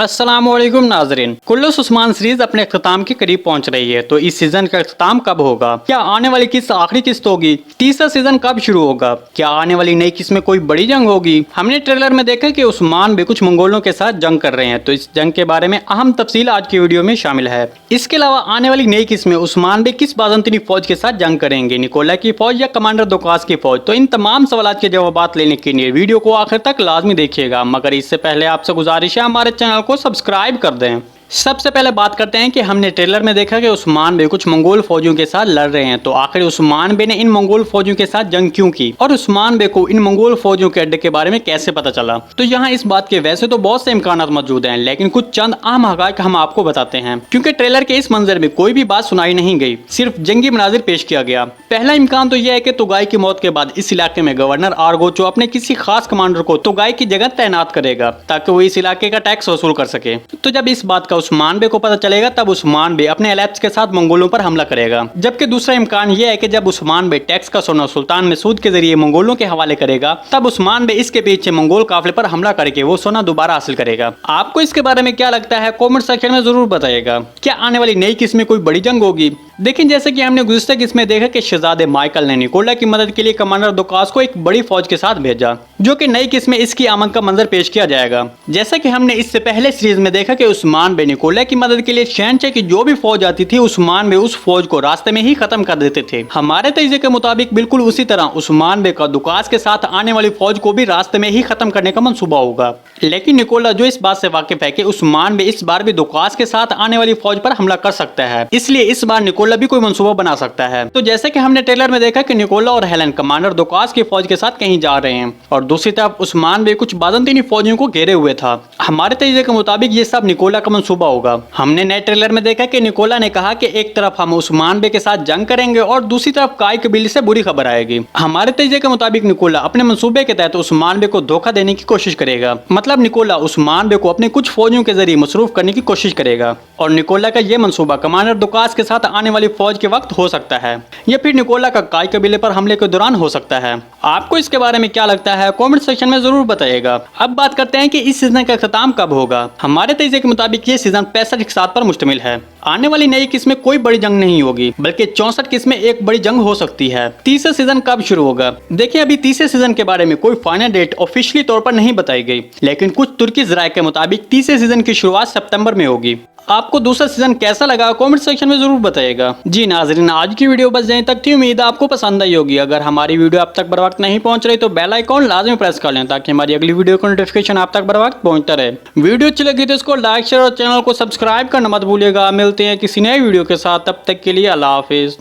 अस्सलामुअलैकुम नाजरीन, कुल्लूस उस्मान सीरीज अपने अख्ताम के करीब पहुंच रही है। तो इस सीजन का अख्ताम कब होगा? क्या आने वाली किस्त आखिरी किस्त होगी? तीसरा सीजन कब शुरू होगा? क्या आने वाली नई किस्त में कोई बड़ी जंग होगी? हमने ट्रेलर में देखा कि उस्मान भी कुछ मंगोलों के साथ जंग कर रहे हैं। तो इस जंग के बारे में अहम तफसील आज की वीडियो में शामिल है। इसके अलावा आने वाली नई किस्त में उस्मान भी किस बाज़ंतीनी फौज के साथ जंग करेंगे, निकोला की फौज या कमांडर दोकास की फौज? तो इन तमाम सवाल के जवाब लेने के लिए वीडियो को आखिर तक लाजमी देखिएगा। मगर इससे पहले आपसे गुजारिश है हमारे चैनल को सब्सक्राइब कर दें। सबसे पहले बात करते हैं कि हमने ट्रेलर में देखा कि उस्मान बे कुछ मंगोल फौजियों के साथ लड़ रहे हैं। तो आखिर उस्मान बे ने इन मंगोल फौजियों के साथ जंग क्यों की और उस्मान बे को इन मंगोल फौजियों के अड्डे के बारे में कैसे पता चला? तो यहाँ इस बात के वैसे तो बहुत से इम्कान मौजूद हैं, लेकिन कुछ चंद अहम हक़ाइक़ हम आपको बताते हैं। क्योंकि ट्रेलर के इस मंजर में कोई भी बात सुनाई नहीं गई, सिर्फ जंगी मनाजिर पेश किया गया। पहला इम्कान तो यह है कि तुगाई की मौत के बाद इस इलाके में गवर्नर आर्गोचो अपने किसी खास कमांडर को तुगाई की जगह तैनात करेगा ताकि वो इस इलाके का टैक्स वसूल कर सके। तो जब इस बात का उस्मान बे को पता चलेगा तब उस्मान बे अपने एलैप्स के साथ मंगोलों पर हमला करेगा। जबकि दूसरा इम्कान यह है कि जब उस्मान बे टैक्स का सोना सुल्तान मसूद के जरिए मंगोलों के हवाले करेगा तब उस्मान बे इसके पीछे मंगोल काफिले पर हमला करके वो सोना दोबारा हासिल करेगा। आपको इसके बारे में क्या लगता है कमेंट सेक्शन में जरूर बताइएगा। क्या आने वाली नई किस्त में कोई बड़ी जंग होगी? लेकिन जैसे कि हमने गुज़िश्ता किस्त में देखा कि शहजादे माइकल ने निकोला की मदद के लिए कमांडर दोकास को एक बड़ी फौज के साथ भेजा, जो कि नई किस्त में इसकी आमद का मंजर पेश किया जाएगा। जैसा कि हमने इससे पहले सीरीज में देखा कि उस्मान बे निकोला की मदद के लिए शहनशाह की जो भी फौज आती थी उस्मान बे उस फौज को रास्ते में ही खत्म कर देते थे। हमारे तजज़िये के मुताबिक बिल्कुल उसी तरह उस्मान बे का दोकास के साथ आने वाली फौज को भी रास्ते में ही खत्म करने का मंसूबा होगा। लेकिन निकोला जो इस बात से वाकिफ है कि उस्मान बे इस बार भी दोकास के साथ आने वाली फौज पर हमला कर सकता है, इसलिए इस बार निकोला भी कोई मंसूबा बना सकता है। तो जैसे कि हमने ट्रेलर में देखा कि निकोला और हेलन कमांडर दोकास की फौज के साथ कहीं जा रहे हैं और दूसरी तरफ उस्मान बे कुछ बाज़ंतीनी फौजियों को घेरे हुए था। हमारे तजज़िये के मुताबिक ये सब निकोला का मंसूबा होगा। हमने नए ट्रेलर में देखा कि निकोला ने कहा कि एक तरफ हम उस्मान बे के साथ जंग करेंगे और दूसरी तरफ काय कबीले से बुरी खबर आएगी। हमारे तजज़िये के मुताबिक निकोला अपने मंसूबे के तहत उस्मान बे को धोखा देने की कोशिश करेगा। मतलब निकोला उस्मान बे को अपने कुछ फौजियों के जरिए मसरूफ करने की कोशिश करेगा और निकोला का यह मंसूबा कमांडर दोकास के साथ आने वाली फौज के वक्त हो सकता है या फिर निकोला का काय कबीले पर हमले के दौरान हो सकता है। आपको इसके बारे में क्या लगता है कमेंट सेक्शन में जरूर बताइएगा। अब बात करते हैं कि इस सीजन का खत्म कब होगा। हमारे तजज़िये के मुताबिक ये सीजन 65 इकसात पर मुश्तमिल है। आने वाली नई किस्त में कोई बड़ी जंग नहीं होगी, बल्कि 64 किस्त में एक बड़ी जंग हो सकती है। तीसरा सीजन कब शुरू होगा? देखिए, अभी तीसरे सीजन के बारे में कोई फाइनल डेट ऑफिशियली तौर पर नहीं बताई गई, लेकिन कुछ तुर्की ज़राए के मुताबिक तीसरे सीजन की शुरुआत सितंबर में होगी। आपको दूसरा सीजन कैसा लगा कमेंट सेक्शन में जरूर बताइएगा। जी नाजरीन, आज की वीडियो बस यहीं तक थी। उम्मीद है आपको पसंद आई होगी। अगर हमारी वीडियो आप तक बर वक्त नहीं पहुंच रही तो बेल आइकॉन लाजमी प्रेस कर लें ताकि हमारी अगली वीडियो का नोटिफिकेशन आप तक बर वक्त पहुंचता रहे। वीडियो अच्छी लगी तो इसको लाइक शेयर और चैनल को सब्सक्राइब करना मत भूलिएगा। मिलते हैं किसी नए वीडियो के साथ, तब तक के लिए अल्लाह हाफिज।